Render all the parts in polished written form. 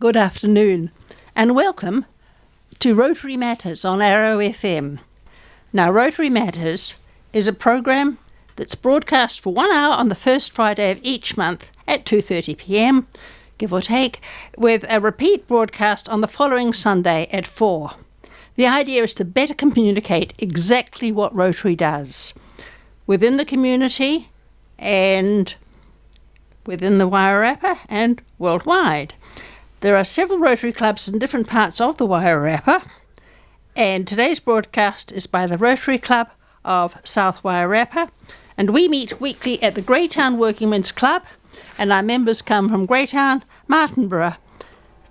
Good afternoon, and welcome to Rotary Matters on Arrow FM. Now, Rotary Matters is a program that's broadcast for 1 hour on the first Friday of each month at 2:30 p.m, give or take, with a repeat broadcast on the following Sunday at 4. The idea is to better communicate exactly what Rotary does within the community and within the Wairarapa and worldwide. There are several Rotary clubs in different parts of the Wairarapa, and today's broadcast is by the Rotary Club of South Wairarapa, and we meet weekly at the Greytown Workingmen's Club, and our members come from Greytown, Martinborough,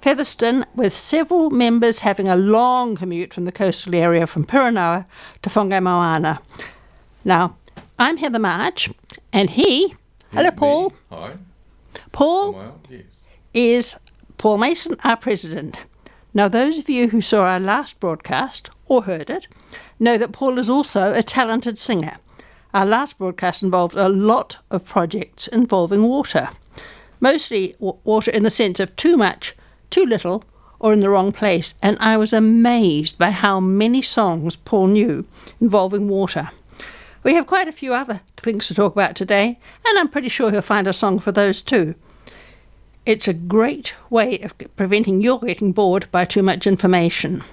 Featherston, with several members having a long commute from the coastal area from Piranawa to Whangamoana. Now, I'm Heather March, and hello Paul. Hi. Paul Well, yes. is Paul Mason, our president. Now, those of you who saw our last broadcast, or heard it, know that Paul is also a talented singer. Our last broadcast involved a lot of projects involving water. Mostly water in the sense of too much, too little, or in the wrong place. And I was amazed by how many songs Paul knew involving water. We have quite a few other things to talk about today, and I'm pretty sure he'll find a song for those too. It's a great way of preventing your getting bored by too much information.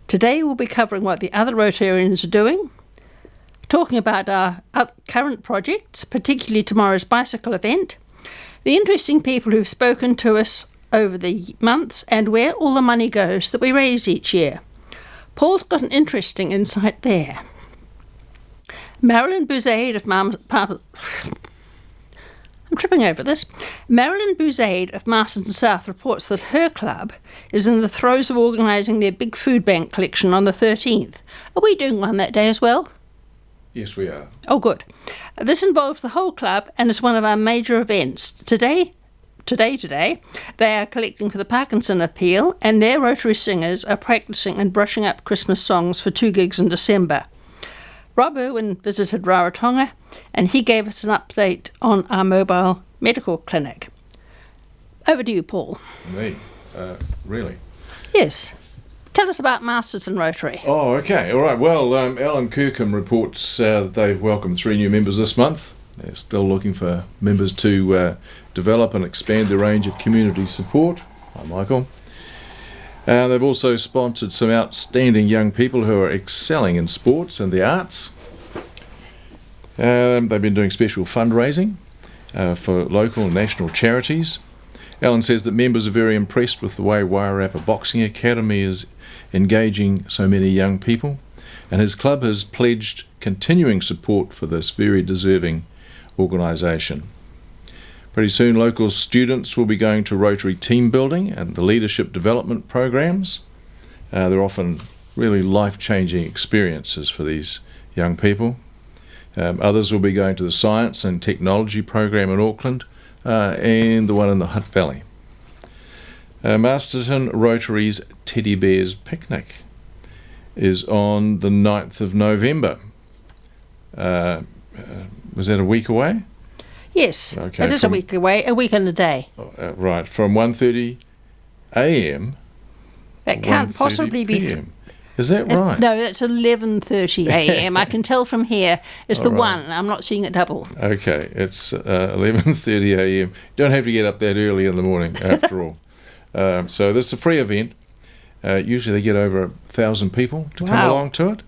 Today we'll be covering what the other Rotarians are doing, talking about our current projects, particularly tomorrow's bicycle event, the interesting people who've spoken to us over the months, and where all the money goes that we raise each year. Paul's got an interesting insight there. Marilyn Bouzade of Marilyn Bouzade of Marston South reports that her club is in the throes of organising their big food bank collection on the 13th. Are we doing one that day as well? Yes, we are. Oh, good. This involves the whole club and is one of our major events. Today, they are collecting for the Parkinson Appeal, and their Rotary singers are practising and brushing up Christmas songs for 2 gigs in December. Rob Irwin visited Rarotonga, and he gave us an update on our mobile medical clinic. Over to you, Paul. Me? Really? Yes. Tell us about Masterton Rotary. Oh, okay. All right. Well, Alan Kirkham reports they've welcomed 3 new members this month. They're still looking for members to develop and expand their range of community support. Hi, Michael. They've also sponsored some outstanding young people who are excelling in sports and the arts. They've been doing special fundraising for local and national charities. Alan says that members are very impressed with the way Wairarapa Boxing Academy is engaging so many young people, and his club has pledged continuing support for this very deserving organisation. Pretty soon local students will be going to Rotary team building and the leadership development programs. They're often really life-changing experiences for these young people. Others will be going to the science and technology program in Auckland and the one in the Hutt Valley. Masterton Rotary's Teddy Bears Picnic is on the 9th of November. Was that a week away? Yes, okay, it is a week away, a week and a day. Right, from 1:30 a.m. That can't possibly be. PM. Is that right? No, that's 11:30 a.m. I can tell from here. It's the one. I'm not seeing it double. Okay, it's 11:30 a.m. You don't have to get up that early in the morning, after all. So this is a free event. Usually they get over 1,000 people to come along to it,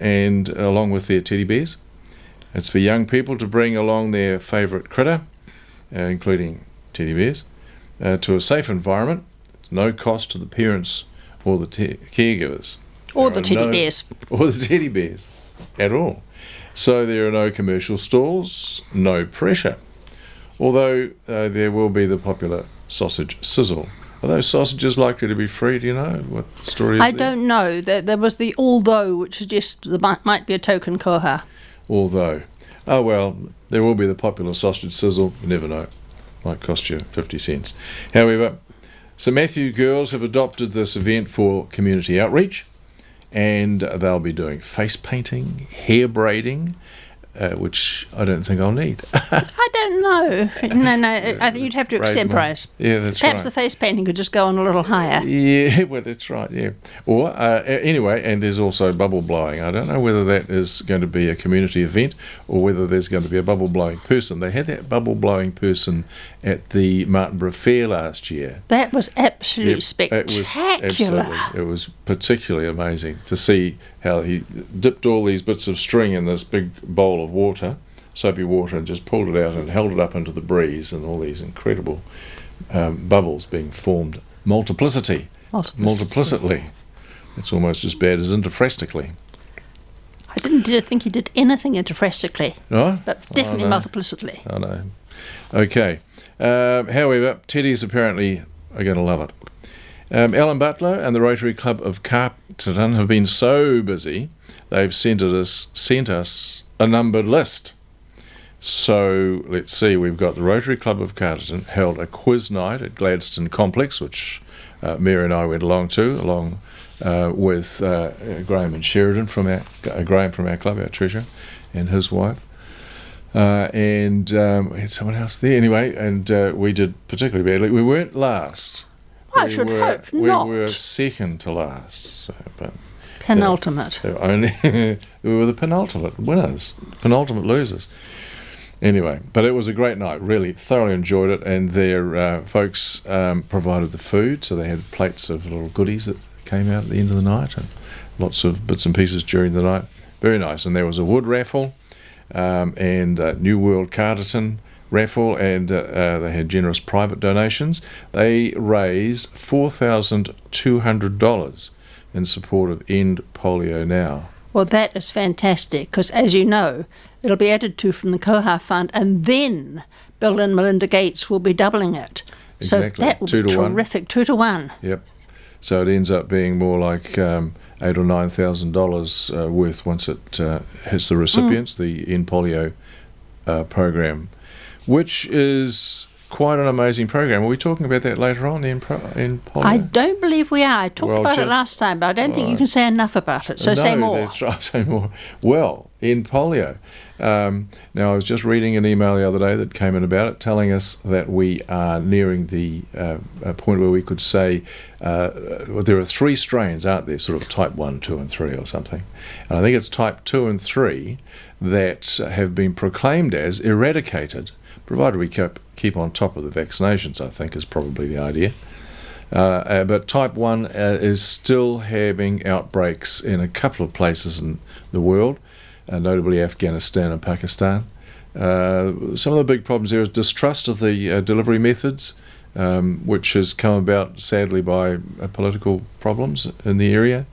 and along with their teddy bears. It's for young people to bring along their favourite critter, including teddy bears, to a safe environment. No cost to the parents or the caregivers. Or the teddy bears. Or the teddy bears, at all. So there are no commercial stalls, no pressure. Although there will be the popular sausage sizzle. Are those sausages likely to be free? Do you know what the story is? I don't know. There was the although, which suggests there might be a token koha. Although, oh well, there will be the popular sausage sizzle. You never know. Might cost you 50 cents. However, St Matthew girls have adopted this event for community outreach, and they'll be doing face painting, hair braiding, which I don't think I'll need. I don't know. No, I think you'd have to accept price. Yeah, that's Perhaps right. the face painting could just go on a little higher. Yeah, well, that's right, yeah. Or, anyway, and there's also bubble blowing. I don't know whether that is going to be a community event or whether there's going to be a bubble blowing person. They had that bubble blowing person at the Martinborough Fair last year. That was absolutely spectacular. It was particularly amazing to see how he dipped all these bits of string in this big bowl of water, soapy water, and just pulled it out and held it up into the breeze, and all these incredible bubbles being formed. Multiplicitly. It's almost as bad as interfrestically. I didn't think he did anything interfrestically. No? But definitely multiplicitly. I know. Okay. However, Teddies apparently are going to love it. Alan Butler and the Rotary Club of Carterton have been so busy, they've sent us a numbered list. So let's see, we've got the Rotary Club of Carterton held a quiz night at Gladstone Complex, which Mary and I went along with Graham and Sheridan from Graham from our club, our treasurer, and his wife. And we had someone else there anyway, and we did particularly badly. We weren't last. I should hope not. We were second to last. So, but penultimate. We were the penultimate winners, penultimate losers. Anyway, but it was a great night. Really thoroughly enjoyed it, and their folks provided the food, so they had plates of little goodies that came out at the end of the night, and lots of bits and pieces during the night. Very nice. And there was a wood raffle, and New World Carterton raffle, and they had generous private donations. They raised $4,200 in support of End Polio Now. Well, that is fantastic, because as you know, it'll be added to from the Koha Fund, and then Bill and Melinda Gates will be doubling it. Exactly. So that will be terrific, 2 to 1. Yep. So it ends up being more like $8,000 or $9,000 worth once it hits the recipients, the End Polio program, which is quite an amazing program. Are we talking about that later on, the End Polio? I don't believe we are. I talked about it last time, but I don't think you can say enough about it. So say more. That's right, say more. Well, End Polio. Now, I was just reading an email the other day that came in about it, telling us that we are nearing the point where we could say there are 3 strains, aren't there, sort of type 1, 2 and 3 or something. And I think it's type 2 and 3 that have been proclaimed as eradicated, provided we keep on top of the vaccinations, I think is probably the idea. But type 1 is still having outbreaks in a couple of places in the world, notably Afghanistan and Pakistan. Some of the big problems there is distrust of the delivery methods, which has come about sadly by political problems in the area.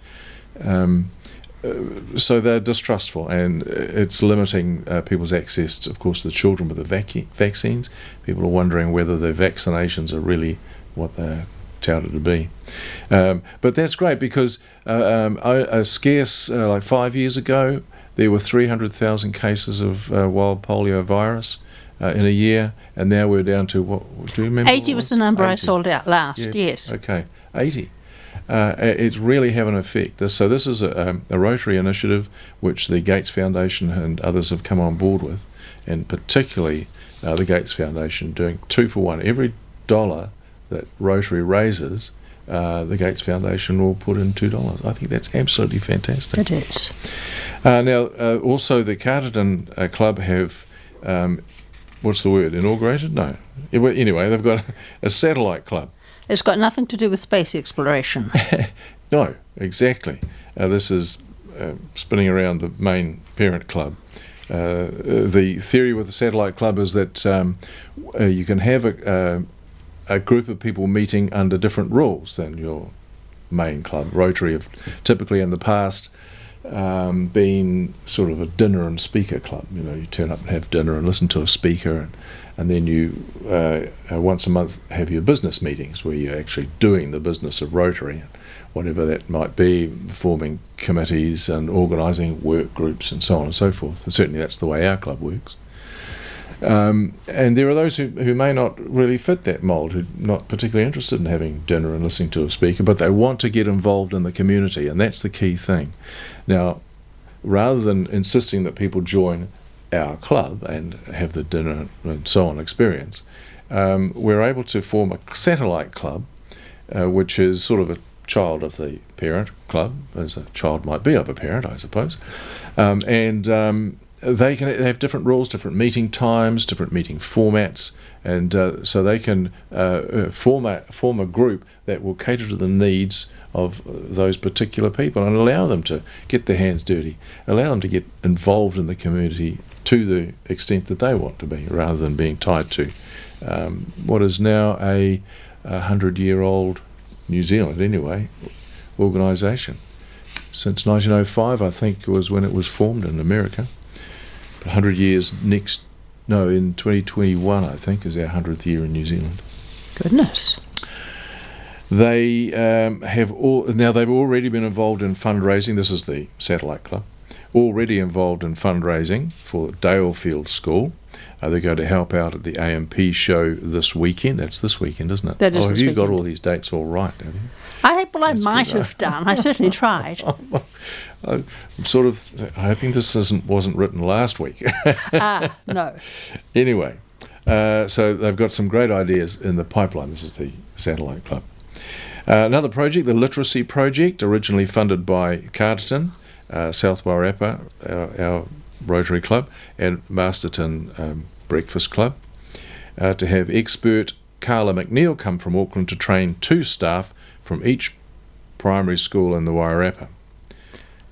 So they're distrustful, and it's limiting people's access to, of course, the children with the vaccines. People are wondering whether the vaccinations are really what they're touted to be. But that's great, because a scarce, like 5 years ago, there were 300,000 cases of wild polio virus in a year, and now we're down to, what do you remember? 80 was the number 80. I sold out last, yes. Okay, 80. It's really having an effect. So this is a Rotary initiative which the Gates Foundation and others have come on board with, and particularly the Gates Foundation doing 2 for 1. Every dollar that Rotary raises, the Gates Foundation will put in $2. I think that's absolutely fantastic. It is. Now, also the Carterton Club have, what's the word, inaugurated? No. Anyway, they've got a satellite club. It's got nothing to do with space exploration. No, exactly. This is spinning around the main parent club. The theory with the satellite club is that you can have a group of people meeting under different rules than your main club. Rotary have typically in the past been sort of a dinner and speaker club. You know, you turn up and have dinner and listen to a speaker, and then you once a month have your business meetings where you're actually doing the business of Rotary, whatever that might be, forming committees and organising work groups and so on and so forth. And certainly that's the way our club works. And there are those who may not really fit that mould, who are not particularly interested in having dinner and listening to a speaker, but they want to get involved in the community, and that's the key thing. Now, rather than insisting that people join our club and have the dinner and so on experience, we're able to form a satellite club, which is sort of a child of the parent club, as a child might be of a parent, I suppose. They have different rules, different meeting times, different meeting formats, and so they can form a group that will cater to the needs of those particular people and allow them to get their hands dirty, allow them to get involved in the community to the extent that they want to be, rather than being tied to what is now a 100-year-old, New Zealand anyway, organisation. Since 1905, I think, was when it was formed in America. 100 years in 2021, I think, is our 100th year in New Zealand. Goodness. They they've already been involved in fundraising. This is the Satellite Club. Already involved in fundraising for Dalefield School. They're going to help out at the AMP show this weekend. That's this weekend, isn't it? That is have this you weekend. Got all these dates all right, have you? I might have done. I certainly tried. I'm sort of hoping this wasn't written last week. No. Anyway, so they've got some great ideas in the pipeline. This is the Satellite Club. Another project, the Literacy Project, originally funded by Carterton, South Wairarapa, our Rotary Club, and Masterton Breakfast Club, to have expert Carla McNeil come from Auckland to train 2 staff from each primary school in the Wairarapa.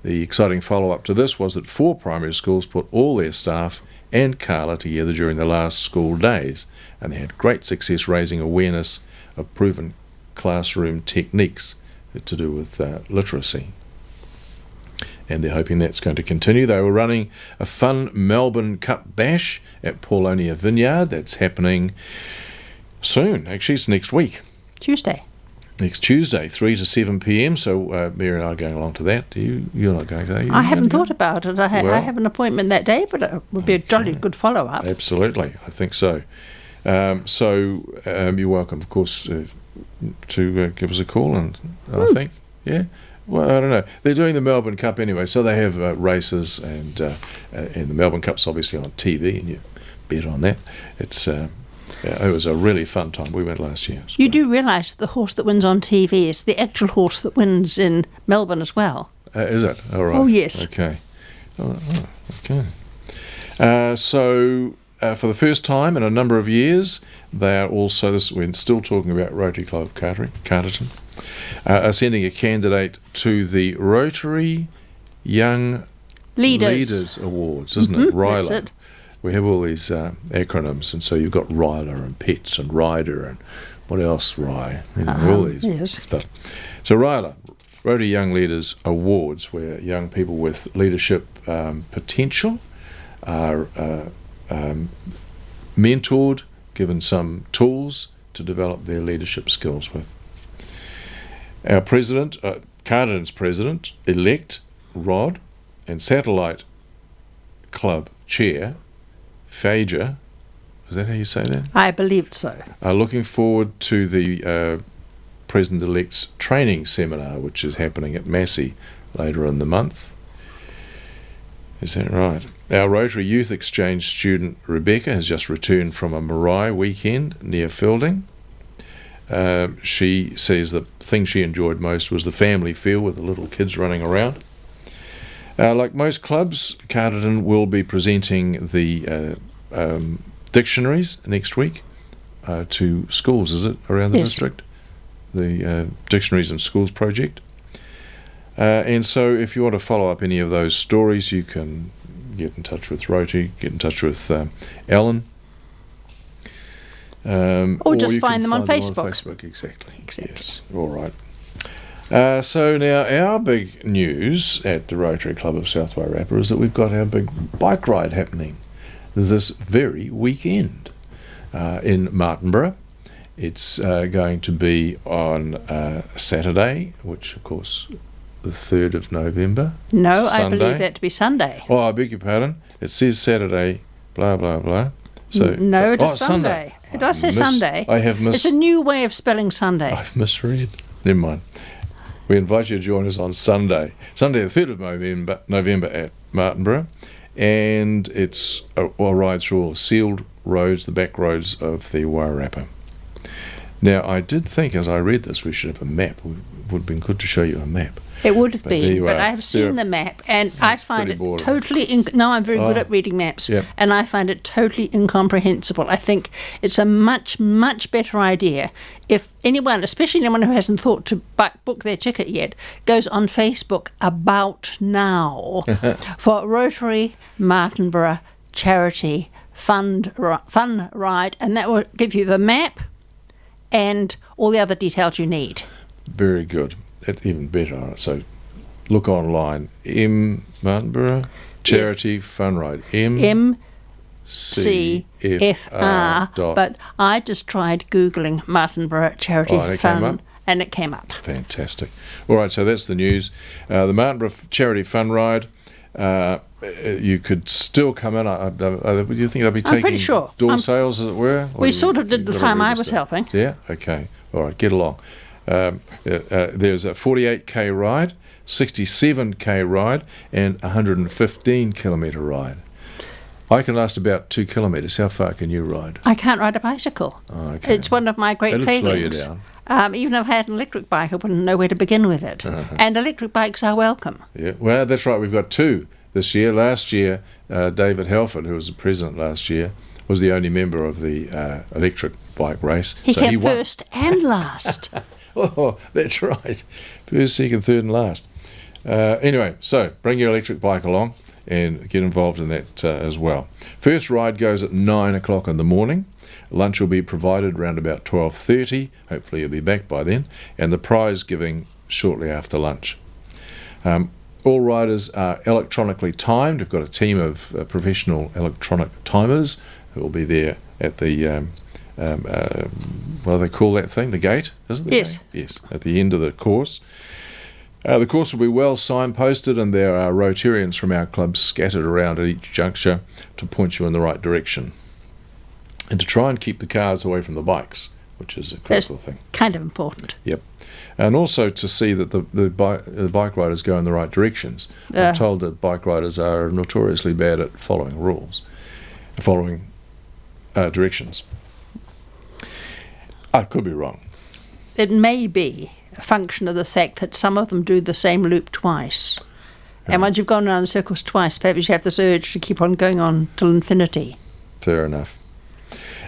The exciting follow-up to this was that 4 primary schools put all their staff and Carla together during the last school days, and they had great success raising awareness of proven classroom techniques to do with literacy. And they're hoping that's going to continue. They were running a fun Melbourne Cup Bash at Paulonia Vineyard. That's happening soon. Actually, it's next week. Tuesday. Next Tuesday, 3 to 7 p.m. So Mary and I are going along to that. You're not going to that? I haven't thought about it. I have an appointment that day, but it would be a jolly good follow-up. Absolutely, I think so. You're welcome, of course, to give us a call, and I think, yeah. Well, I don't know. They're doing the Melbourne Cup anyway, so they have races, and the Melbourne Cup's obviously on TV, and you bet on that. It was a really fun time. We went last year. You do realise that the horse that wins on TV is the actual horse that wins in Melbourne as well? Is it? All right. Oh, yes. Okay. Okay. For the first time in a number of years, they are also, we're still talking about Rotary Club Carterton, are sending a candidate to the Rotary Young Leaders Awards, isn't it? RYLA. That's it. We have all these acronyms, and so you've got RYLA and PETS and RIDER and what else, RY, all these stuff. So RYLA, Rotary Young Leaders Awards, where young people with leadership potential are mentored, given some tools to develop their leadership skills with. Our president, Carterton's president-elect, Rod, and Satellite Club Chair, Fager, is that how you say that? I believed so. Are looking forward to the President-elect's training seminar, which is happening at Massey later in the month. Is that right? Our Rotary Youth Exchange student, Rebecca, has just returned from a marae weekend near Fielding. She says the thing she enjoyed most was the family feel with the little kids running around. Like most clubs, Carterton will be presenting the dictionaries next week to schools, is it, around the district? The Dictionaries and Schools project. And so if you want to follow up any of those stories, you can get in touch with Rotary, get in touch with Ellen. Or just find them on Facebook. Exactly. Yes, all right. So now our big news at the Rotary Club of South Wairarapa is that we've got our big bike ride happening this very weekend in Martinborough. It's going to be on Saturday, which of course the 3rd of November. No, Sunday. I believe that to be Sunday. Oh, I beg your pardon. It says Saturday, blah, blah, blah. So, no, it is Sunday. It does say Sunday. I have It's a new way of spelling Sunday. I've misread. Never mind. We invite you to join us on Sunday, the 3rd of November at Martinborough. and it's a ride through all sealed roads, the back roads of the Wairarapa. Now, I did think as I read this we should have a map. It would have been good to show you a map. It would have But there been, you but are. I have seen the map, and I find pretty it boring. totally... Now I'm very good at reading maps, Yep. and I find it totally incomprehensible. I think it's a much, much better idea if anyone, especially anyone who hasn't thought to book their ticket yet, goes on Facebook about now for Rotary Martinborough Charity Fun Ride, and that will give you the map and all the other details you need. Very good. That's even better. All right, so look online. Martinborough Charity Fun Ride. CFR, but I just tried Googling Martinborough Charity and it Fun, came up? and it came up. Fantastic. All right, so that's the news. The Martinborough Charity Fun Ride. You could still come in. Do you think they'll be taking pretty sure. door sales, as it were? Or We sort of did the you've got to time I was register? helping. Yeah? Okay. All right, get along. There's a 48k ride, 67k ride, and 115 kilometre ride. I can last about 2 kilometres. How far can you ride? I can't ride a bicycle. Oh, okay. It's one of my great That'll slow you failings. down. Even if I had an electric bike, I wouldn't know where to begin with it. And electric bikes are welcome. Yeah, well, that's right. We've got two this year. Last year, David Halford, who was the president last year, was the only member of the electric bike race. He So came won. first and last. Oh, that's right. First, second, third, and last. Anyway, so bring your electric bike along and get involved in that as well. First ride goes at 9 o'clock in the morning. Lunch will be provided around about 12:30. Hopefully you'll be back by then. And the prize giving shortly after lunch. All riders are electronically timed. We've got a team of professional electronic timers who will be there at the, what do they call that thing? The gate, isn't it? Yes. Yes, at the end of the course. The course will be well signposted, and there are Rotarians from our club scattered around at each juncture to point you in the right direction. And to try and keep the cars away from the bikes, which is a critical thing. Kind of important. Yep. And also to see that the bike riders go in the right directions. I'm told that bike riders are notoriously bad at following rules, following directions. I could be wrong. It may be a function of the fact that some of them do the same loop twice. And once you've gone around in circles twice, perhaps you have this urge to keep on going on till infinity. Fair enough.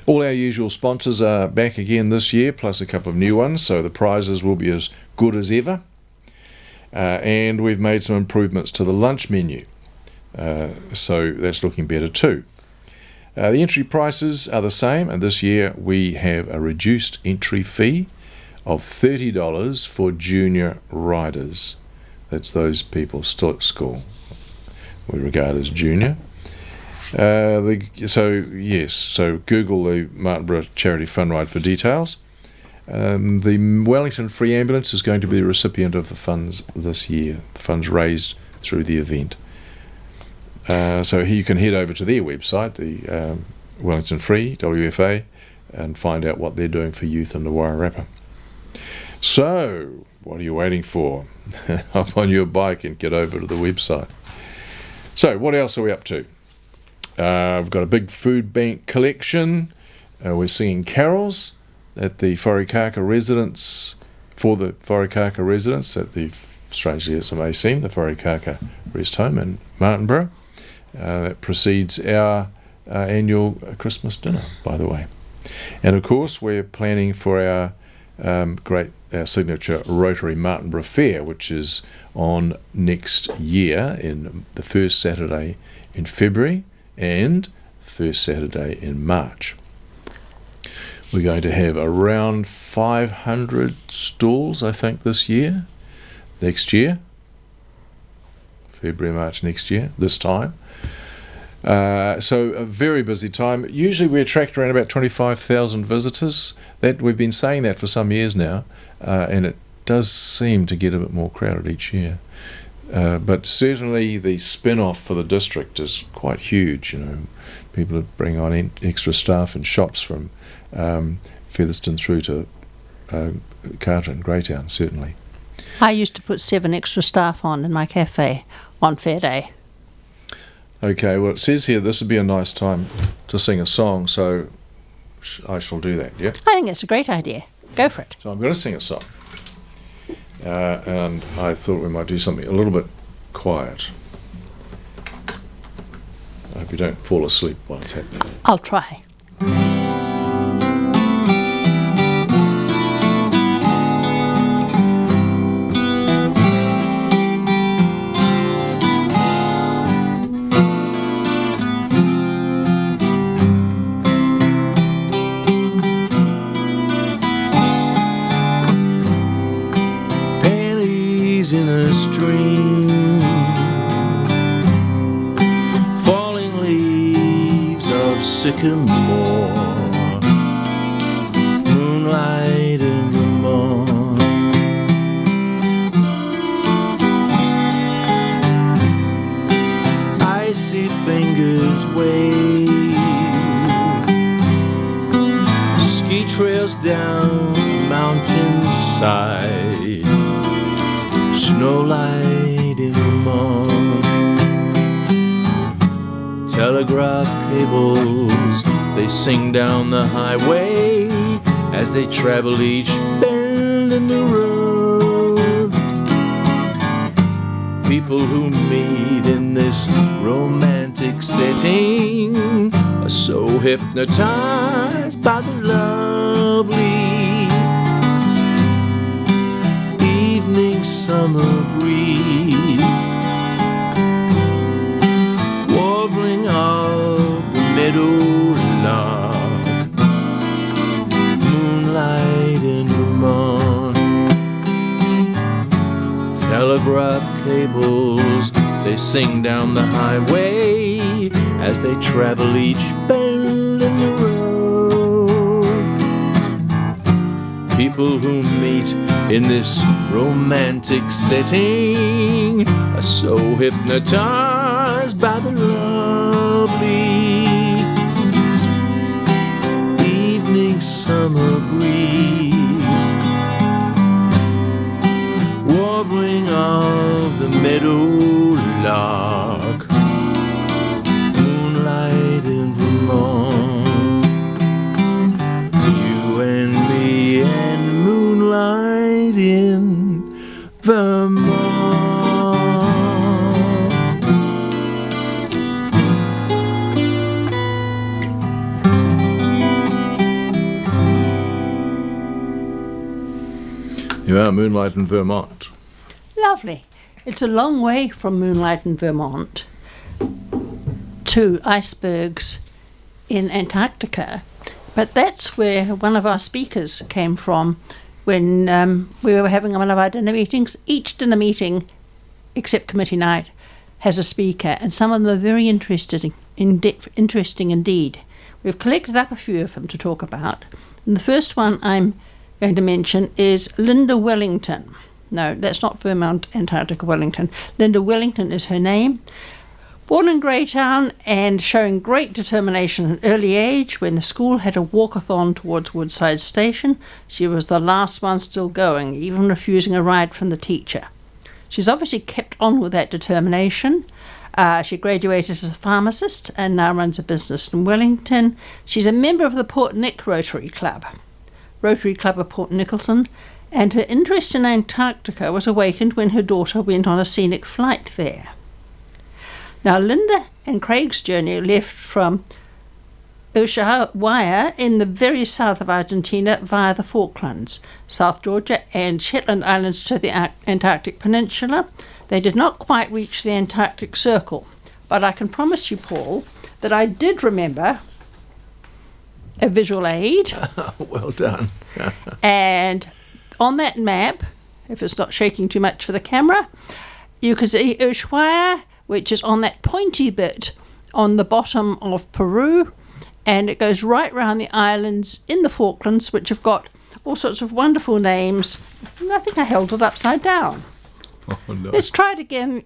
All our usual sponsors are back again this year, plus a couple of new ones, so the prizes will be as good as ever. And we've made some improvements to the lunch menu, so that's looking better too. The entry prices are the same, and this year we have a reduced entry fee of $30 for junior riders. That's those people still at school we regard as junior. So Google the Martinborough Charity Fun Ride for details. The Wellington Free Ambulance is going to be the recipient of the funds this year, the funds raised through the event. So here you can head over to their website, the Wellington Free, WFA, and find out what they're doing for youth in the Wairarapa. So, what are you waiting for? Hop on your bike and get over to the website. So, what else are we up to? We've got a big food bank collection. We're singing carols at the Wairarapa residence, for the Wairarapa residence at the, strangely as it may seem, the Wairarapa Rest Home in Martinborough. That precedes our annual Christmas dinner, by the way. And of course, we're planning for our our signature Rotary Martinborough Fair, which is on next year in the first Saturday in February and first Saturday in March. We're going to have around 500 stalls, I think, this year. Next year, February, March next year, this time. So a very busy time. Usually we attract around about 25,000 visitors. That we've been saying that for some years now, and it does seem to get a bit more crowded each year. But certainly the spin-off for the district is quite huge. You know, people bring on extra staff and shops from Featherston through to Carter and Greytown, certainly. I used to put 7 extra staff on in my cafe on fair day. Okay, well, it says here this would be a nice time to sing a song, so I shall do that, yeah? I think it's a great idea. Go for it. So I'm going to sing a song. And I thought we might do something a little bit quiet. I hope you don't fall asleep while it's happening. I'll try. In a stream, falling leaves of sycamore, moonlight in the morn. Icy fingers wave, ski trails down the mountainside, snow light in the morn. Telegraph cables, they sing down the highway as they travel each bend in the road. People who meet in this romantic setting are so hypnotized by the lovely summer breeze, warbling of the meadow lark, moonlight in the morn. Telegraph cables, they sing down the highway as they travel each bend in the road. People who meet in this romantic setting are so hypnotized by the lovely evening summer breeze, warbling of the meadow lark, moonlight in the morn. You and me and moonlight in Vermont. You are moonlight in Vermont. Lovely. It's a long way from moonlight in Vermont to icebergs in Antarctica, but that's where one of our speakers came from when we were having one of our dinner meetings. Each dinner meeting, except committee night, has a speaker, and some of them are very interesting indeed. We've collected up a few of them to talk about, and the first one I'm going to mention is Linda Wellington. No, that's not Vermont, Antarctica, Wellington. Linda Wellington is her name. Born in Greytown and showing great determination at an early age, when the school had a walkathon towards Woodside Station, she was the last one still going, even refusing a ride from the teacher. She's obviously kept on with that determination. She graduated as a pharmacist and now runs a business in Wellington. She's a member of the Port Nick Rotary Club of Port Nicholson, and her interest in Antarctica was awakened when her daughter went on a scenic flight there. Now, Linda and Craig's journey left from Ushuaia in the very south of Argentina via the Falklands, South Georgia and Shetland Islands to the Antarctic Peninsula. They did not quite reach the Antarctic Circle, but I can promise you, Paul, that I did remember a visual aid. Well done. And on that map, if it's not shaking too much for the camera, you can see Ushuaia, which is on that pointy bit on the bottom of Peru, and it goes right round the islands in the Falklands, which have got all sorts of wonderful names. And I think I held it upside down. Oh, no. Let's try it again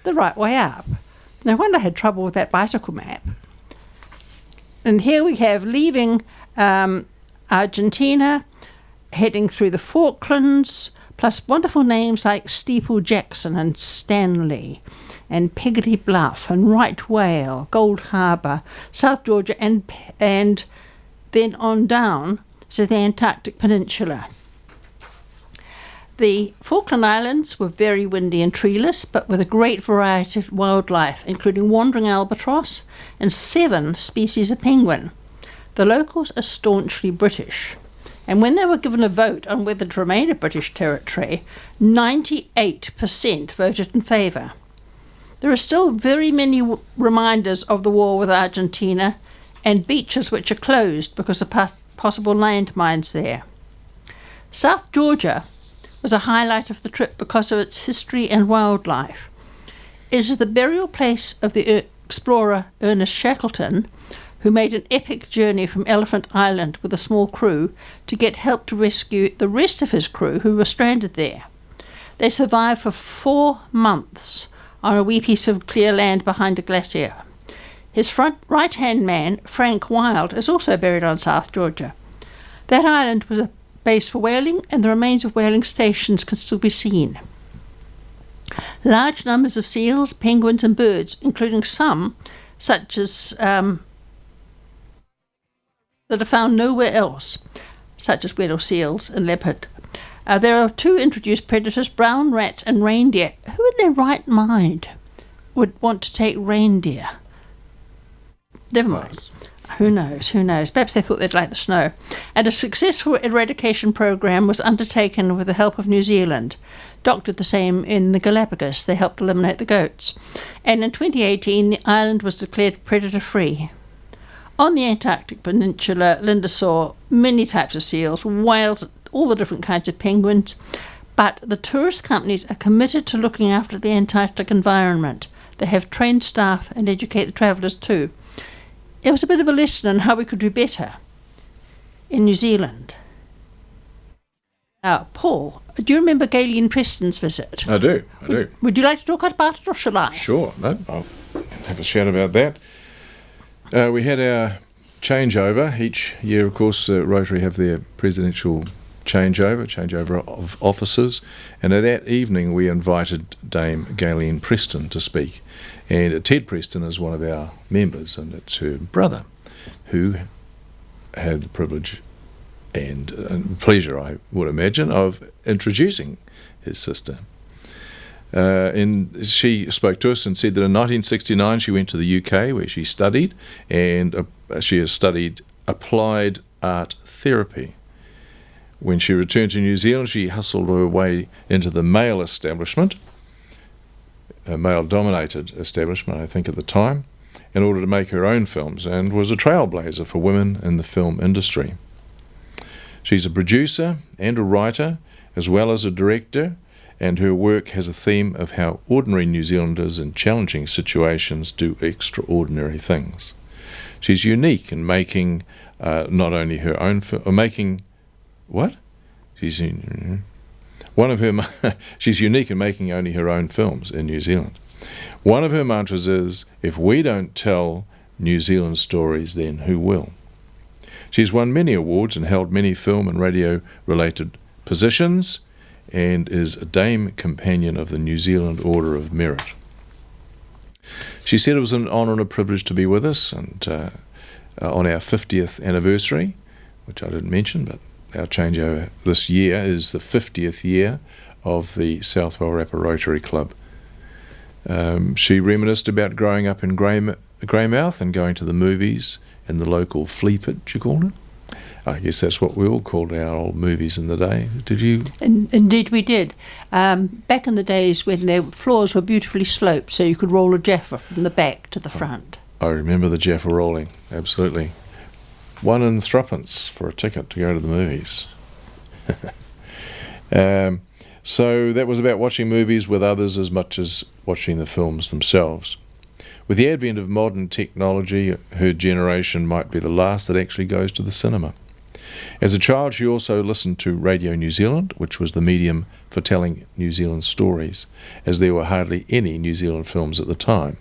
the right way up. No wonder I had trouble with that bicycle map. And here we have leaving Argentina, heading through the Falklands, plus wonderful names like Steeple Jackson and Stanley. and Peggotty Bluff and Right Whale, Gold Harbour, South Georgia, and then on down to the Antarctic Peninsula. The Falkland Islands were very windy and treeless, but with a great variety of wildlife, including wandering albatross and 7 species of penguin. The locals are staunchly British, and when they were given a vote on whether to remain a British territory, 98% voted in favour. There are still very many reminders of the war with Argentina and beaches which are closed because of possible landmines there. South Georgia was a highlight of the trip because of its history and wildlife. It is the burial place of the explorer Ernest Shackleton, who made an epic journey from Elephant Island with a small crew to get help to rescue the rest of his crew who were stranded there. They survived for 4 months on a wee piece of clear land behind a glacier. His right-hand man, Frank Wild, is also buried on South Georgia. That island was a base for whaling, and the remains of whaling stations can still be seen. Large numbers of seals, penguins and birds, including some, such as that are found nowhere else, such as weddell seals and leopard. There are 2 introduced predators, brown rats and reindeer. Who in their right mind would want to take reindeer? Never mind. Who knows? Perhaps they thought they'd like the snow. And a successful eradication program was undertaken with the help of New Zealand. Doc did the same in the Galapagos. They helped eliminate the goats. And in 2018, the island was declared predator-free. On the Antarctic Peninsula, Linda saw many types of seals, whales, all the different kinds of penguins. But the tourist companies are committed to looking after the Antarctic environment. They have trained staff and educate the travellers too. It was a bit of a lesson on how we could do better in New Zealand. Now, Paul, do you remember Galen Preston's visit? I do. Would you like to talk about it, or shall I? Sure, no, I'll have a shout about that. We had our changeover. Each year, of course, Rotary have their presidential changeover of officers, and at that evening we invited Dame Galen Preston to speak. And Ted Preston is one of our members, and it's her brother who had the privilege and pleasure, I would imagine, of introducing his sister. And she spoke to us and said that in 1969 she went to the UK where she studied, and she has studied applied art therapy. When she returned to New Zealand, she hustled her way into the male establishment, a male-dominated establishment, I think, at the time, in order to make her own films, and was a trailblazer for women in the film industry. She's a producer and a writer, as well as a director, and her work has a theme of how ordinary New Zealanders in challenging situations do extraordinary things. She's unique in making not only her own She's unique in making only her own films in New Zealand. One of her mantras is, "If we don't tell New Zealand stories, then who will?" She's won many awards and held many film and radio-related positions, and is a Dame Companion of the New Zealand Order of Merit. She said it was an honour and a privilege to be with us, and on our 50th anniversary, which I didn't mention, but our changeover this year is the 50th year of the South Wairarapa Rotary Club. She reminisced about growing up in Greymouth and going to the movies in the local flea pit, you called it? I guess that's what we all called our old movies in the day. Did you? Indeed we did. Back in the days when the floors were beautifully sloped, so you could roll a Jaffa from the back to the front. I remember the Jaffa rolling, absolutely. 1 and 3 for a ticket to go to the movies. So that was about watching movies with others as much as watching the films themselves. With the advent of modern technology, her generation might be the last that actually goes to the cinema. As a child, she also listened to Radio New Zealand, which was the medium for telling New Zealand stories, as there were hardly any New Zealand films at the time.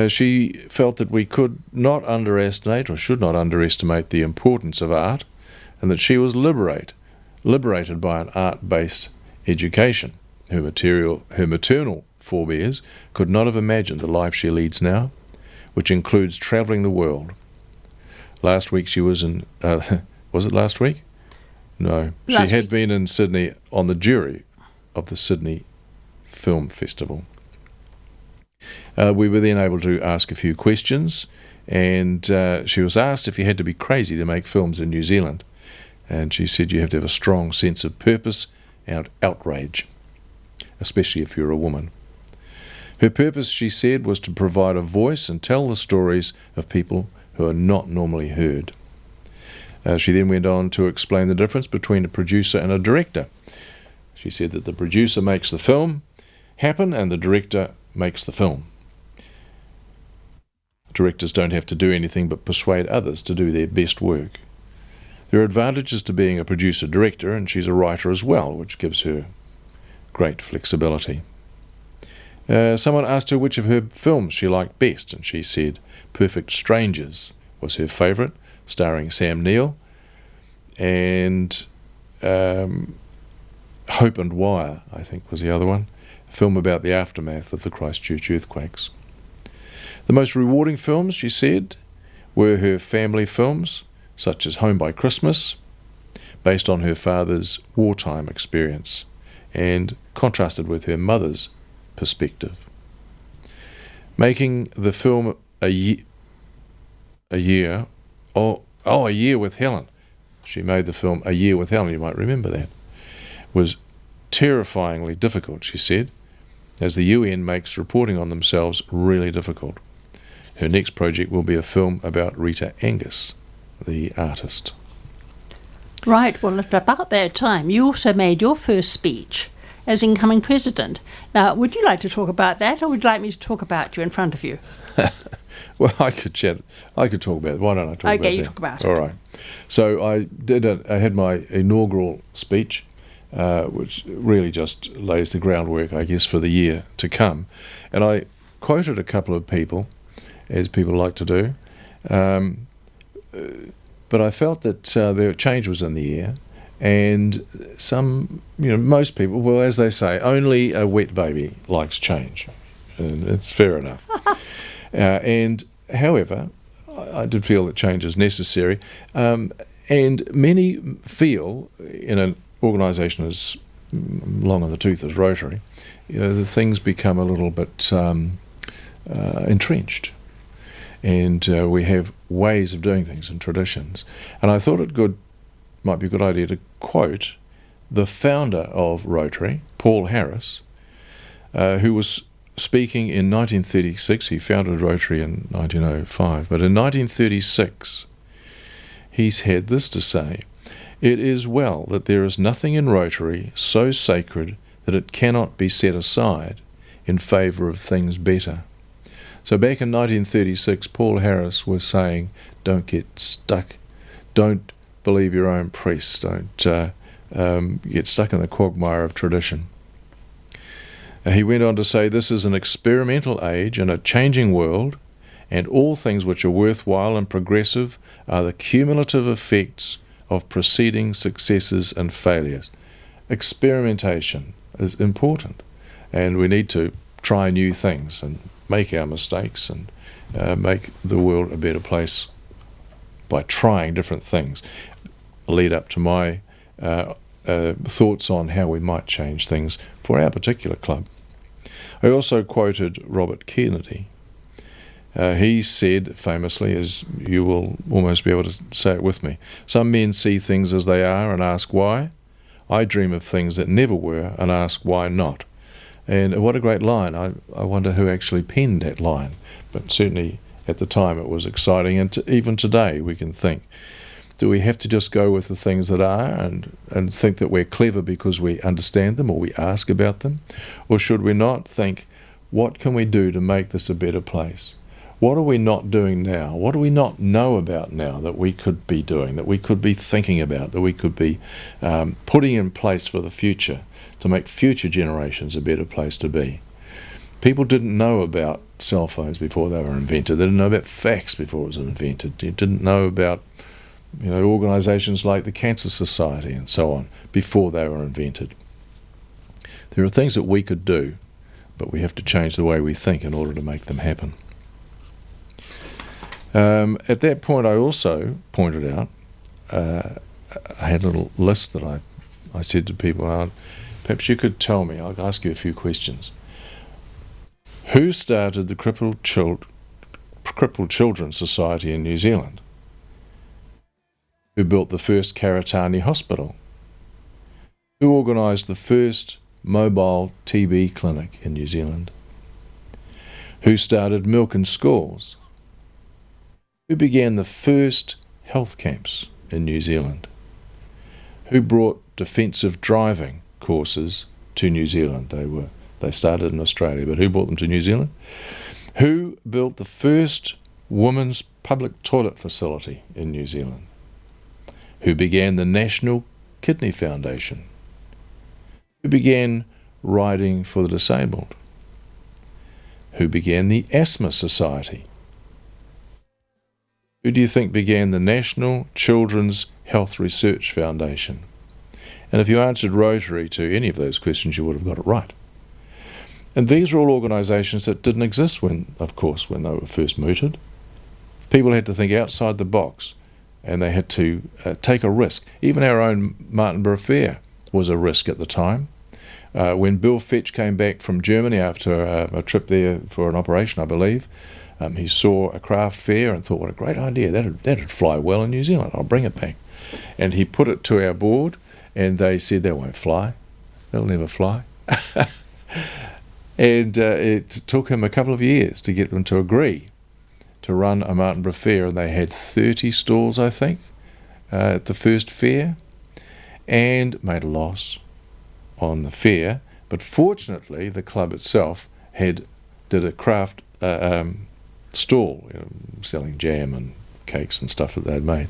She felt that we could not underestimate, or should not underestimate, the importance of art, and that she was liberated by an art-based education. Her maternal forebears could not have imagined the life she leads now, which includes travelling the world. Last week she was in... was it last week? No. She had been in Sydney on the jury of the Sydney Film Festival. We were then able to ask a few questions, and she was asked if you had to be crazy to make films in New Zealand. And she said you have to have a strong sense of purpose and outrage, especially if you're a woman. Her purpose, she said, was to provide a voice and tell the stories of people who are not normally heard. She then went on to explain the difference between a producer and a director. She said that the producer makes the film happen and the director makes the film. Directors don't have to do anything but persuade others to do their best work. There are advantages to being a producer-director, and she's a writer as well, which gives her great flexibility. Someone asked her which of her films she liked best, and she said Perfect Strangers was her favourite, starring Sam Neill, and Hope and Wire, I think, was the other one, a film about the aftermath of the Christchurch earthquakes. The most rewarding films, she said, were her family films, such as Home by Christmas, based on her father's wartime experience, and contrasted with her mother's perspective. Making the film A Year with Helen. She made the film A Year with Helen, you might remember that. Was terrifyingly difficult, she said, as the UN makes reporting on themselves really difficult. Her next project will be a film about Rita Angus, the artist. Right, well, at about that time, you also made your first speech as incoming president. Now, would you like to talk about that, or would you like me to talk about you in front of you? Well, I could talk about it. Why don't I talk about it? Okay, you talk about it. All right. So I had my inaugural speech, which really just lays the groundwork, I guess, for the year to come. And I quoted a couple of people, as people like to do, but I felt that the change was in the air, and most people, well, as they say, only a wet baby likes change, and it's fair enough. And however, I did feel that change is necessary, and many feel in an organisation as long in the tooth as Rotary, the things become a little bit entrenched. And we have ways of doing things and traditions. And I thought might be a good idea to quote the founder of Rotary, Paul Harris, who was speaking in 1936. He founded Rotary in 1905. But in 1936, he's had this to say: "It is well that there is nothing in Rotary so sacred that it cannot be set aside in favour of things better." So back in 1936, Paul Harris was saying, don't get stuck, don't believe your own press, don't get stuck in the quagmire of tradition. He went on to say, this is an experimental age and a changing world, and all things which are worthwhile and progressive are the cumulative effects of preceding successes and failures. Experimentation is important, and we need to try new things and make our mistakes and make the world a better place by trying different things. Lead up to my thoughts on how we might change things for our particular club. I also quoted Robert Kennedy. He said famously, as you will almost be able to say it with me, some men see things as they are and ask why. I dream of things that never were and ask why not. And what a great line. I wonder who actually penned that line. But certainly at the time it was exciting, and even today we can think, do we have to just go with the things that are and think that we're clever because we understand them or we ask about them? Or should we not think, what can we do to make this a better place? What are we not doing now? What do we not know about now that we could be doing, that we could be thinking about, that we could be putting in place for the future to make future generations a better place to be? People didn't know about cell phones before they were invented. They didn't know about fax before it was invented. They didn't know about organisations like the Cancer Society and so on before they were invented. There are things that we could do but we have to change the way we think in order to make them happen. At that point, I also pointed out, I had a little list that I said to people, perhaps you could tell me, I'll ask you a few questions. Who started the Crippled Children's Society in New Zealand? Who built the first Karatani hospital? Who organised the first mobile TB clinic in New Zealand? Who started milk in schools? Who began the first health camps in New Zealand? Who brought defensive driving courses to New Zealand? They started in Australia, but who brought them to New Zealand? Who built the first women's public toilet facility in New Zealand? Who began the National Kidney Foundation? Who began riding for the disabled? Who began the Asthma Society? Who do you think began the National Children's Health Research Foundation? And if you answered Rotary to any of those questions, you would have got it right. And these are all organisations that didn't exist when they were first mooted. People had to think outside the box, and they had to take a risk. Even our own Martinborough Fair was a risk at the time. When Bill Fetch came back from Germany after a trip there for an operation, I believe, he saw a craft fair and thought, what a great idea, that'd fly well in New Zealand, I'll bring it back. And he put it to our board, and they said, they won't fly, they'll never fly. And it took him a couple of years to get them to agree to run a Martinborough Fair, and they had 30 stalls, I think, at the first fair, and made a loss on the fair. But fortunately, the club itself did a craft stall, selling jam and cakes and stuff that they'd made,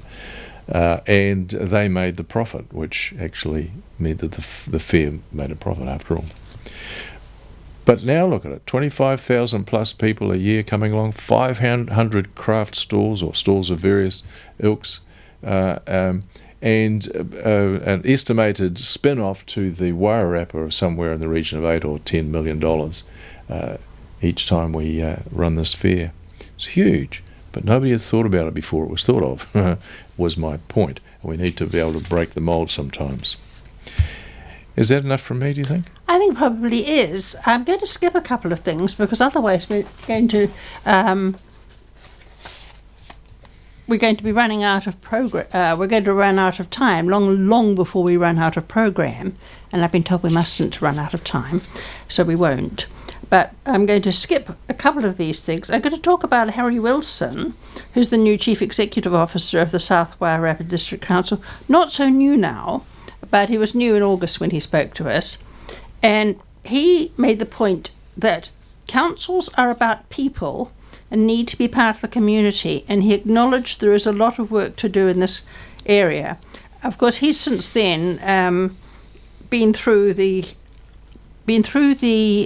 and they made the profit, which actually meant that the fair made a profit after all. But now look at it, 25,000 plus people a year coming along, 500 craft stalls or stalls of various ilks, and an estimated spin-off to the Wairarapa of somewhere in the region of $8 or $10 million each time we run this fair. It's huge, but nobody had thought about it before it was thought of, was my point. We need to be able to break the mould sometimes. Is that enough from me, do you think? I think probably is. I'm going to skip a couple of things because otherwise we're going to be running out of we're going to run out of time long before we run out of program, and I've been told we mustn't run out of time, so we won't. But I'm going to skip a couple of these things. I'm going to talk about Harry Wilson, who's the new Chief Executive Officer of the South Wairarapa District Council. Not so new now, but he was new in August when he spoke to us. And he made the point that councils are about people and need to be part of the community, and he acknowledged there is a lot of work to do in this area. Of course, he's since then been through the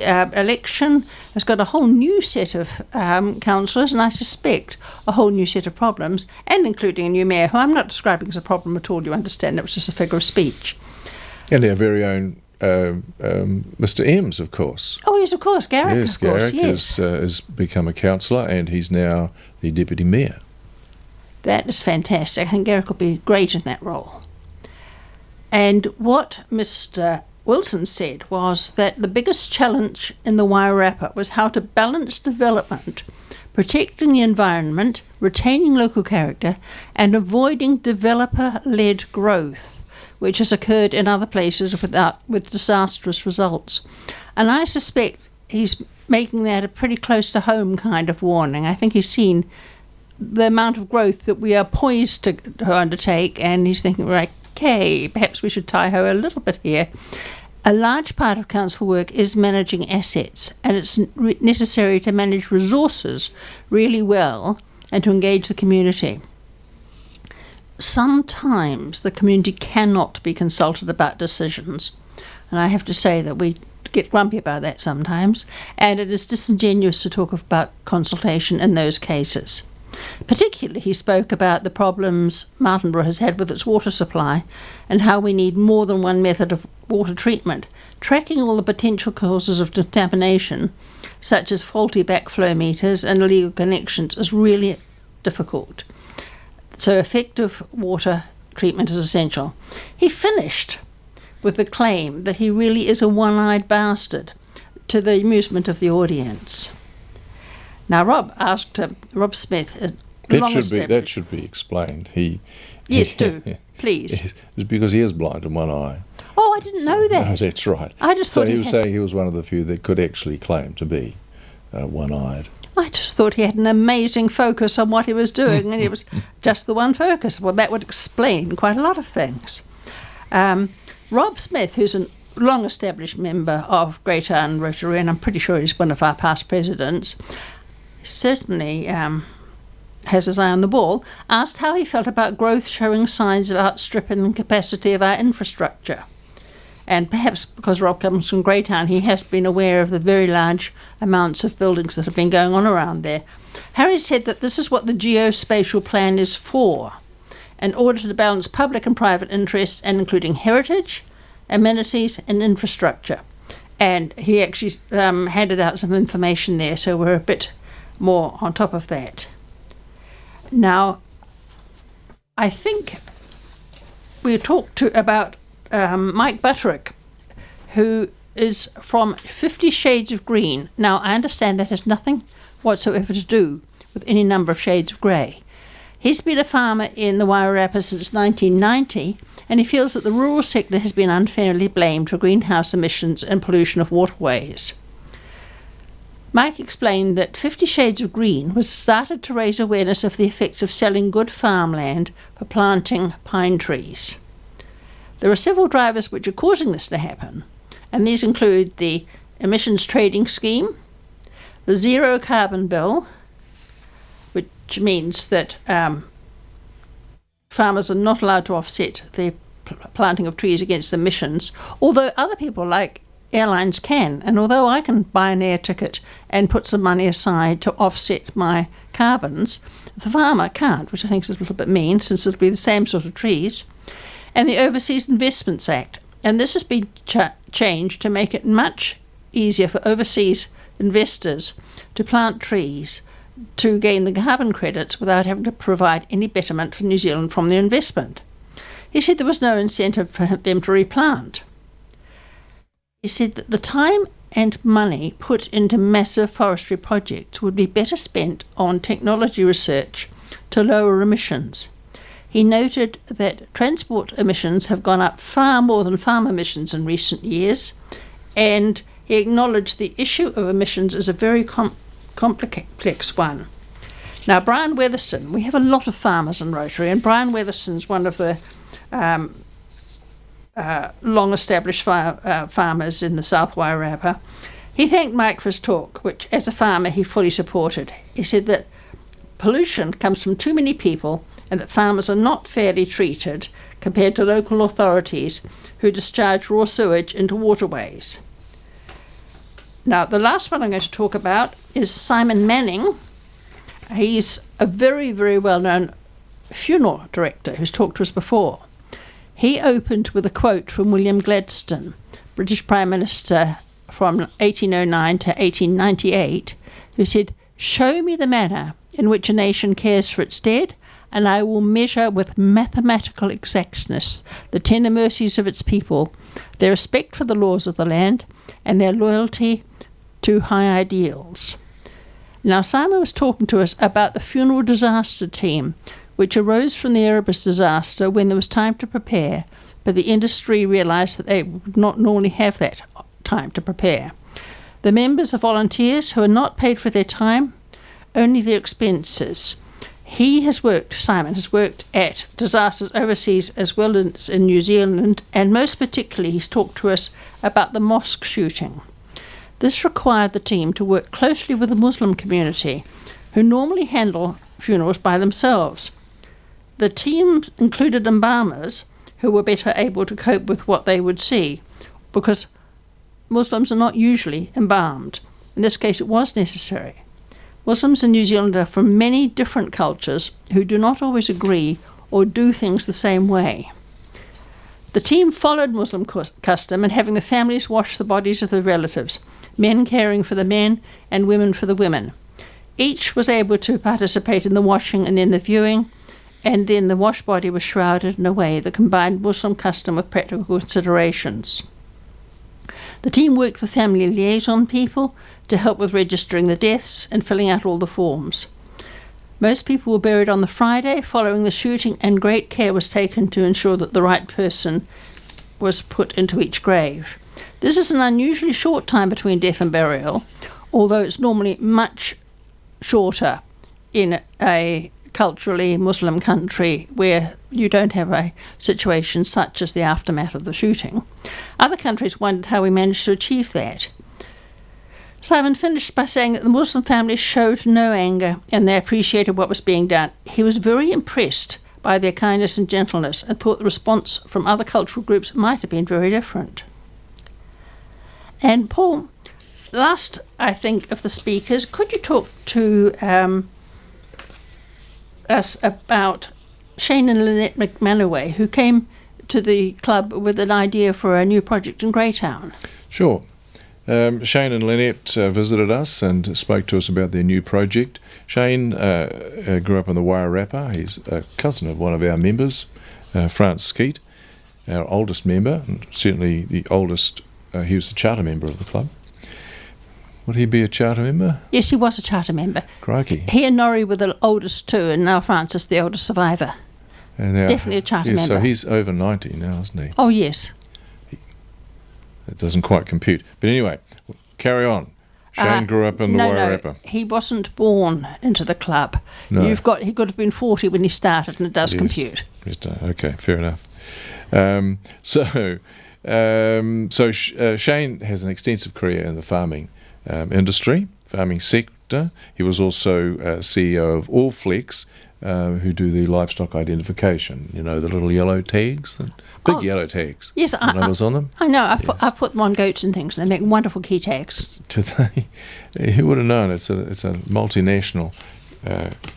election, has got a whole new set of councillors, and I suspect a whole new set of problems, and including a new mayor, who I'm not describing as a problem at all, you understand, it was just a figure of speech. And our very own Mr. Eames, of course. Oh, yes, of course, Garrick, yes, of course, Garrick yes. has become a councillor, and he's now the deputy mayor. That is fantastic. I think Garrick will be great in that role. And what Mr. Wilson said was that the biggest challenge in the Wairarapa was how to balance development, protecting the environment, retaining local character, and avoiding developer-led growth, which has occurred in other places with disastrous results. And I suspect he's making that a pretty close to home kind of warning. I think he's seen the amount of growth that we are poised to undertake, and he's thinking, right, okay, perhaps we should tie-ho a little bit here. A large part of council work is managing assets, and it's necessary to manage resources really well and to engage the community. Sometimes the community cannot be consulted about decisions, and I have to say that we get grumpy about that sometimes, and it is disingenuous to talk about consultation in those cases. Particularly, he spoke about the problems Martinborough has had with its water supply and how we need more than one method of water treatment tracking all the potential causes of contamination, such as faulty backflow meters and illegal connections, is really difficult. So effective water treatment is essential. He finished with the claim that he really is a one-eyed bastard, to the amusement of the audience. Now, Rob Smith, that should be explained. Yes, do, please. It's because he is blind in one eye. Oh, I didn't know that. No, that's right. I just thought he was saying he was one of the few that could actually claim to be one-eyed. I just thought he had an amazing focus on what he was doing, and it was just the one focus. Well, that would explain quite a lot of things. Rob Smith, who's a long-established member of Great Island Rotary, and I'm pretty sure he's one of our past presidents, certainly has his eye on the ball, asked how he felt about growth showing signs of outstripping the capacity of our infrastructure. And perhaps because Rob comes from Greytown, he has been aware of the very large amounts of buildings that have been going on around there. Harry said that this is what the geospatial plan is for, in order to balance public and private interests, and including heritage, amenities and infrastructure. And he actually handed out some information there, so we're a bit more on top of that. Now, I think we talked about Mike Butterick, who is from 50 Shades of Green. Now, I understand that has nothing whatsoever to do with any number of shades of grey. He's been a farmer in the Wairarapa since 1990, and he feels that the rural sector has been unfairly blamed for greenhouse emissions and pollution of waterways. Mike explained that 50 Shades of Green was started to raise awareness of the effects of selling good farmland for planting pine trees. There are several drivers which are causing this to happen, and these include the emissions trading scheme, the zero carbon bill, which means that farmers are not allowed to offset the planting of trees against emissions, although other people like airlines can. And although I can buy an air ticket and put some money aside to offset my carbons, the farmer can't, which I think is a little bit mean, since it'll be the same sort of trees. And the Overseas Investments Act. And this has been changed to make it much easier for overseas investors to plant trees to gain the carbon credits without having to provide any betterment for New Zealand from their investment. He said there was no incentive for them to replant. He said that the time and money put into massive forestry projects would be better spent on technology research to lower emissions. He noted that transport emissions have gone up far more than farm emissions in recent years, and he acknowledged the issue of emissions is a very complex one. Now, Brian Weatherson, we have a lot of farmers in Rotary, and Brian Weatherson's one of the long-established farmers in the South Wairarapa. He thanked Mike for his talk, which, as a farmer, he fully supported. He said that pollution comes from too many people and that farmers are not fairly treated compared to local authorities who discharge raw sewage into waterways. Now, the last one I'm going to talk about is Simon Manning. He's a very, very well-known funeral director who's talked to us before. He opened with a quote from William Gladstone, British Prime Minister from 1809 to 1898, who said, "Show me the manner in which a nation cares for its dead, and I will measure with mathematical exactness the tender mercies of its people, their respect for the laws of the land, and their loyalty to high ideals." Now, Simon was talking to us about the funeral disaster team, which arose from the Erebus disaster when there was time to prepare, but the industry realised that they would not normally have that time to prepare. The members are volunteers who are not paid for their time, only their expenses. Simon has worked at disasters overseas as well as in New Zealand, and most particularly he's talked to us about the mosque shooting. This required the team to work closely with the Muslim community, who normally handle funerals by themselves. The team included embalmers who were better able to cope with what they would see, because Muslims are not usually embalmed. In this case, it was necessary. Muslims in New Zealand are from many different cultures who do not always agree or do things the same way. The team followed Muslim custom and having the families wash the bodies of the relatives, men caring for the men and women for the women. Each was able to participate in the washing and then the viewing, and then the wash body was shrouded in a way that combined Muslim custom with practical considerations. The team worked with family liaison people to help with registering the deaths and filling out all the forms. Most people were buried on the Friday following the shooting, and great care was taken to ensure that the right person was put into each grave. This is an unusually short time between death and burial, although it's normally much shorter in a culturally Muslim country where you don't have a situation such as the aftermath of the shooting. Other countries wondered how we managed to achieve that. Simon finished by saying that the Muslim families showed no anger and they appreciated what was being done. He was very impressed by their kindness and gentleness and thought the response from other cultural groups might have been very different. And Paul, last, I think, of the speakers, could you talk to us about Shane and Lynette McManaway, who came to the club with an idea for a new project in Greytown? Sure. Shane and Lynette visited us and spoke to us about their new project. Shane grew up in the Wairarapa. He's a cousin of one of our members, France Skeet, our oldest member, and certainly the oldest. He was the charter member of the club. Would he be a charter member? Yes, he was a charter member. Crikey. He and Norrie were the oldest too, and now Francis, the oldest survivor. Now, definitely a charter member. So he's over 90 now, isn't he? Oh, yes. It doesn't quite compute. But anyway, carry on. Shane grew up in the Wairarapa. No, he wasn't born into the club. No. He could have been 40 when he started, and it does compute. Okay, fair enough. Shane has an extensive career in the farming industry, farming sector. He was also CEO of All Flex, who do the livestock identification. You know, the little yellow tags, the big yellow tags. Yes, numbers on them. I know. I've put them on goats and things. They make wonderful key tags. Do they? Who would have known? It's a multinational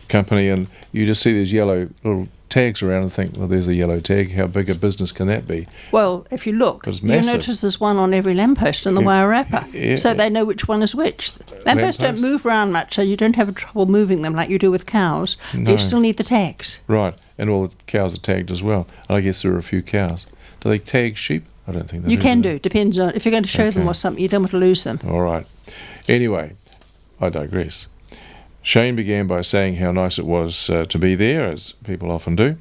company, and you just see these yellow little tags around and think, well, there's a yellow tag. How big a business can that be? Well, if you look, you notice there's one on every lamppost in the Wairarapa, so they know which one is which. Lampposts don't move around much, so you don't have trouble moving them like you do with cows. No. You still need the tags. Right, and all the cows are tagged as well. I guess there are a few cows. Do they tag sheep? I don't think they do. You can do. Depends on if you're going to show them or something. You don't want to lose them. All right. Anyway, I digress. Shane began by saying how nice it was to be there, as people often do,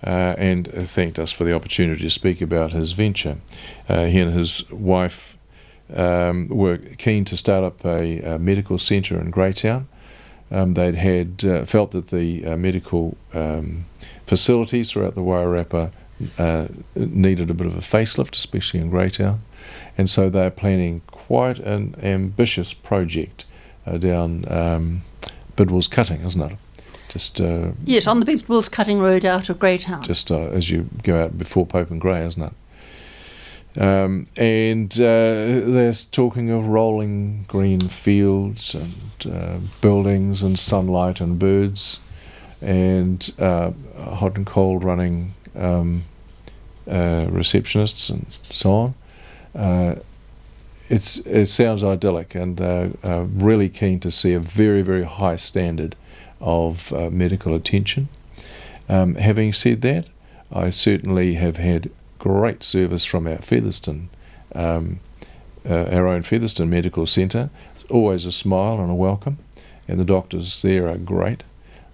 and thanked us for the opportunity to speak about his venture. He and his wife were keen to start up a medical centre in Greytown. They'd felt that the medical facilities throughout the Wairarapa needed a bit of a facelift, especially in Greytown, and so they're planning quite an ambitious project down Bidwell's Cutting, isn't it? Yes, on the Bidwell's Cutting Road out of Greytown. Just as you go out before Pope and Grey, isn't it? And they're talking of rolling green fields and buildings and sunlight and birds and hot and cold running receptionists and so on. It sounds idyllic, and they're really keen to see a very, very high standard of medical attention. Having said that, I certainly have had great service from our Featherston, our own Featherston Medical Centre. It's always a smile and a welcome, and the doctors there are great.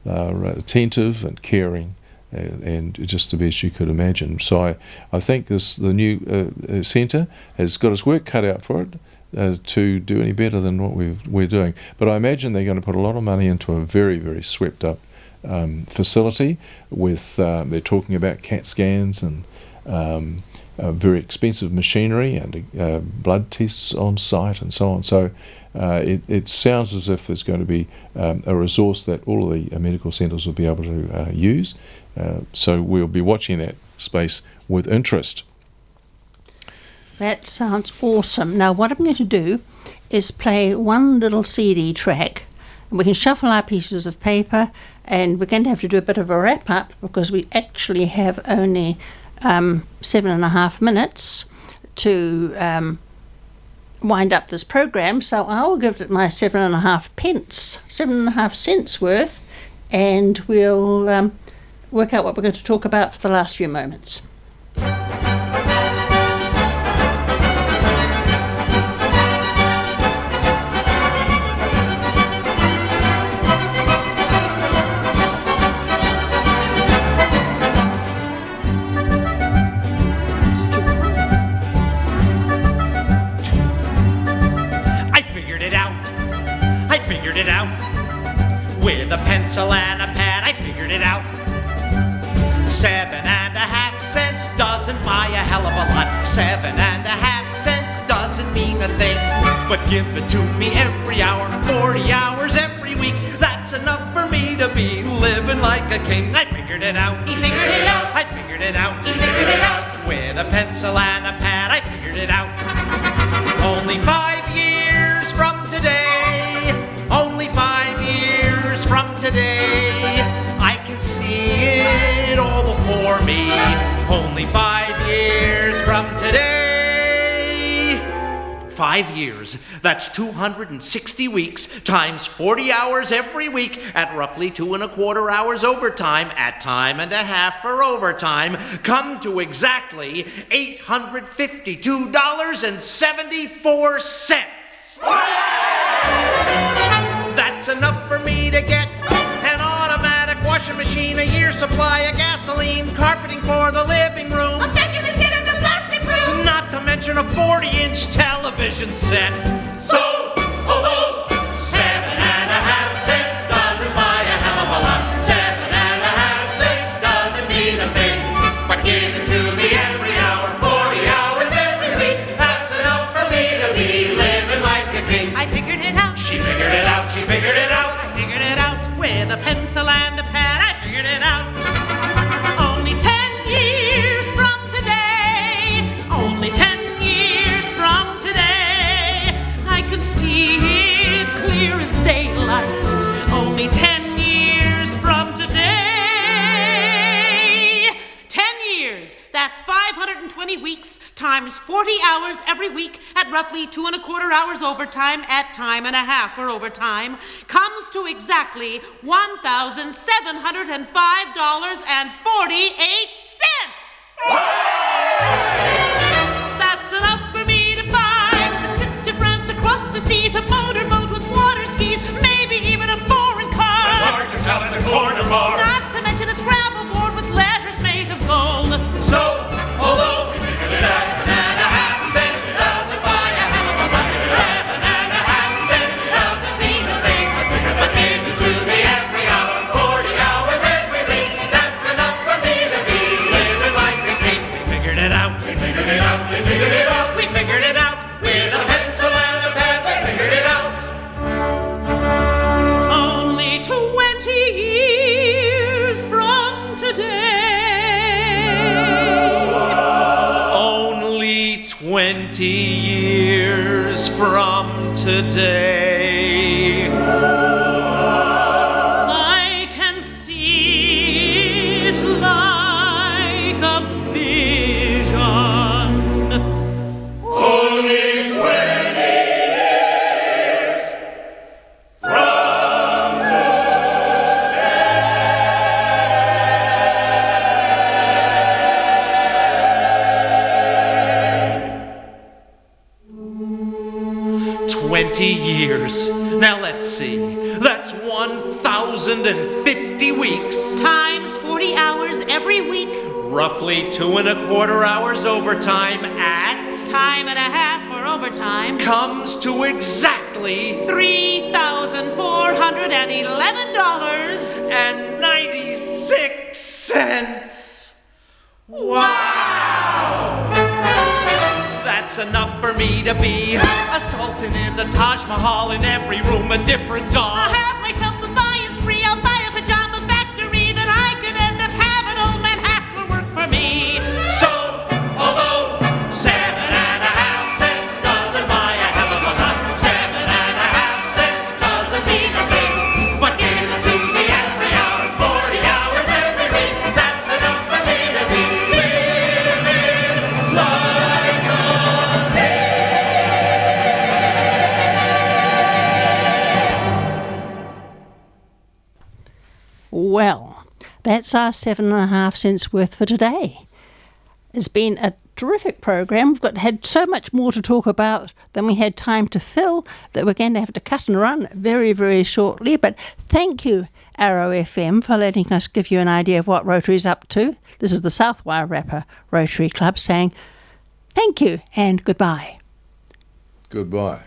They're attentive and caring, and just the best you could imagine. So I think the new centre has got its work cut out for it to do any better than what we're doing. But I imagine they're going to put a lot of money into a very, very swept up facility with, they're talking about CAT scans and very expensive machinery and blood tests on site and so on. So it sounds as if there's going to be a resource that all of the medical centres will be able to use. So we'll be watching that space with interest. That sounds awesome. Now what I'm going to do is play one little CD track, and we can shuffle our pieces of paper, and we're going to have to do a bit of a wrap-up because we actually have only 7.5 minutes to wind up this program, so I will give it my 7.5 cents worth, and we'll work out what we're going to talk about for the last few moments. With a pencil and a pad, I figured it out. 7.5 cents doesn't buy a hell of a lot. 7.5 cents doesn't mean a thing. But give it to me every hour, 40 hours every week. That's enough for me to be living like a king. I figured it out. He figured it out. I figured it out. He figured it out. With a pencil and a pad, I figured it out. Only 5 years from today. Only 5 years from today, I can see it all before me. Only 5 years from today. 5 years, that's 260 weeks times 40 hours every week at roughly 2.25 hours overtime at time and a half for overtime come to exactly $852.74. That's enough for me to get an automatic washing machine, a year's supply of gasoline, carpeting for the living room, I'm thinking of getting the plastic room. not to mention a 40-inch television set. So, although 7.5 cents doesn't buy a hell of a lot, 7.5 cents doesn't mean a thing. But give it to me every hour, 40 hours every week. That's enough for me to be living like a king. I figured it out. She figured it out, she figured it out. I figured it out with a pencil and a pad. I figured it out. Only 10 years from today. Only 10 years from today. I can see it clear as daylight. Only 10 years from today. 10 years. That's 520 weeks times 40 hours every week at roughly 2.25 hours overtime at time and a half for overtime comes to exactly $1,705.48. That's enough for me to buy a trip to France across the seas, a motorboat with water skis, maybe even a foreign car. Sergeant out in the corner bar. Not to mention a Scrabble board with letters made of gold. So, although 7.5 cents doesn't buy a hell of a lot, 7.5 cents doesn't mean a thing. But give it to me every hour, 40 hours every week. That's enough for me to be living like a king. We figured it out. We figured it out. We figured it out. We figured it out. With a pencil and a pad, we figured it out. Only 20 years from today. Only 20 years from today. I can see it like a vision. Only 20 years from today. 20 years. Now let's see. That's 1,050 weeks. Times 40 hours every week. Roughly 2.25 hours overtime at Time and a half for overtime. comes to exactly $3,411.96. Wow! That's enough for me to be a sultan in the Taj Mahal, in every room a different doll. I'll have myself a buying spree. I'll buy a pajama factory. Then I could end up having old man Hassler work for me. So, although 7.5 cents doesn't buy a hell of a lot, 7.5 cents doesn't mean a thing. But give it to me every hour, 40 hours every week. That's enough for me to be living Well, that's our 7.5 cents worth for today. It's been a terrific program. We've had so much more to talk about than we had time to fill that we're going to have to cut and run very, very shortly. But thank you, Arrow FM, for letting us give you an idea of what Rotary's up to. This is the South Wairarapa Rotary Club saying thank you and goodbye. Goodbye.